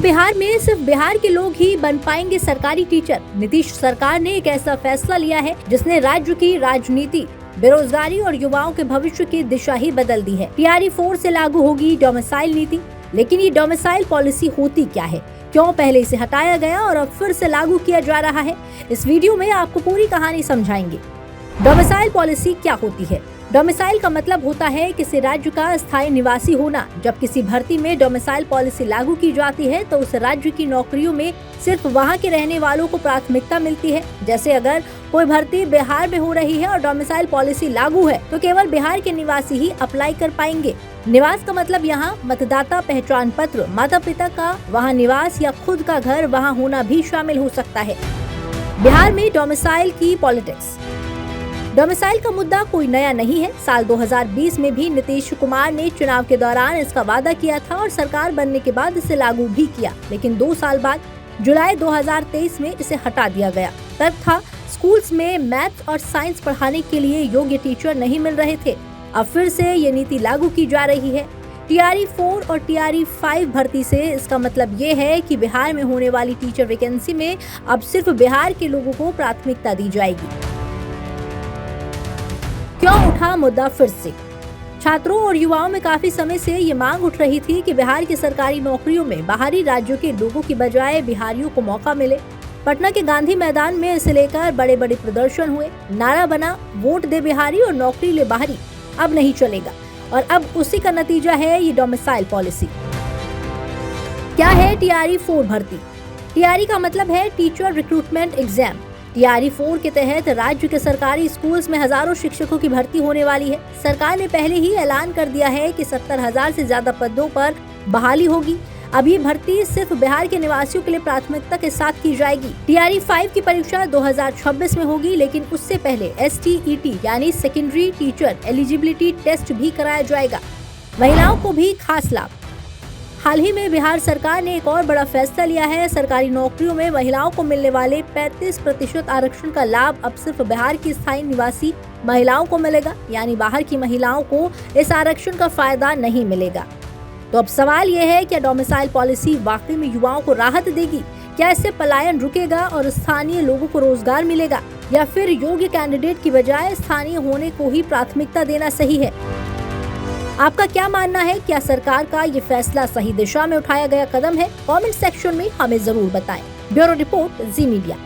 बिहार में सिर्फ बिहार के लोग ही बन पाएंगे सरकारी टीचर। नीतीश सरकार ने एक ऐसा फैसला लिया है जिसने राज्य की राजनीति, बेरोजगारी और युवाओं के भविष्य की दिशा ही बदल दी है। टीआरई 4 से लागू होगी डोमिसाइल नीति। लेकिन ये डोमिसाइल पॉलिसी होती क्या है, क्यों पहले इसे हटाया गया और अब फिर से लागू किया जा रहा है, इस वीडियो में आपको पूरी कहानी समझाएंगे। डोमिसाइल पॉलिसी क्या होती है? डोमिसाइल का मतलब होता है किसी राज्य का स्थायी निवासी होना। जब किसी भर्ती में डोमिसाइल पॉलिसी लागू की जाती है तो उस राज्य की नौकरियों में सिर्फ वहां के रहने वालों को प्राथमिकता मिलती है। जैसे अगर कोई भर्ती बिहार में हो रही है और डोमिसाइल पॉलिसी लागू है तो केवल बिहार के निवासी ही अप्लाई कर पाएंगे। निवास का मतलब यहाँ मतदाता पहचान पत्र, माता पिता का वहाँ निवास या खुद का घर वहाँ होना भी शामिल हो सकता है। बिहार में डोमिसाइल की पॉलिटिक्स। डोमिसाइल का मुद्दा कोई नया नहीं है। साल 2020 में भी नीतीश कुमार ने चुनाव के दौरान इसका वादा किया था और सरकार बनने के बाद इसे लागू भी किया। लेकिन 2 साल बाद जुलाई 2023 में इसे हटा दिया गया। तब था स्कूल्स में मैथ्स और साइंस पढ़ाने के लिए योग्य टीचर नहीं मिल रहे थे। अब फिर से ये नीति लागू की जा रही है। टीआरई 4 और टीआरई 5 भर्ती से इसका मतलब ये है कि बिहार में होने वाली टीचर वैकेंसी में अब सिर्फ बिहार के लोगों को प्राथमिकता दी जाएगी। क्यों उठा मुद्दा फिर से? छात्रों और युवाओं में काफी समय से ये मांग उठ रही थी कि बिहार की सरकारी नौकरियों में बाहरी राज्यों के लोगों की बजाय बिहारियों को मौका मिले। पटना के गांधी मैदान में इसे लेकर बड़े बड़े प्रदर्शन हुए। नारा बना, वोट दे बिहारी और नौकरी ले बाहरी। अब नहीं चलेगा और अब उसी का नतीजा है ये डोमिसाइल पॉलिसी। क्या है टीआरई 4 भर्ती? टीआरई का मतलब है टीचर रिक्रूटमेंट एग्जाम। टीआरई 4 के तहत राज्य के सरकारी स्कूल्स में हजारों शिक्षकों की भर्ती होने वाली है। सरकार ने पहले ही ऐलान कर दिया है कि 70,000 से ज्यादा पदों पर बहाली होगी। अब ये भर्ती सिर्फ बिहार के निवासियों के लिए प्राथमिकता के साथ की जाएगी। टीआरई 5 की परीक्षा 2026 में होगी, लेकिन उससे पहले STET यानी सेकेंडरी टीचर एलिजिबिलिटी टेस्ट भी कराया जाएगा। महिलाओं को भी खास लाभ। हाल ही में बिहार सरकार ने एक और बड़ा फैसला लिया है। सरकारी नौकरियों में महिलाओं को मिलने वाले 35% आरक्षण का लाभ अब सिर्फ बिहार की स्थायी निवासी महिलाओं को मिलेगा, यानी बाहर की महिलाओं को इस आरक्षण का फायदा नहीं मिलेगा। तो अब सवाल ये है, क्या डोमिसाइल पॉलिसी वाकई में युवाओं को राहत देगी? क्या इससे पलायन रुकेगा और स्थानीय लोगों को रोजगार मिलेगा, या फिर योग्य कैंडिडेट की बजाय स्थानीय होने को ही प्राथमिकता देना सही है? आपका क्या मानना है? क्या सरकार का ये फैसला सही दिशा में उठाया गया कदम है? कमेंट सेक्शन में हमें जरूर बताएं। ब्यूरो रिपोर्ट, जी मीडिया।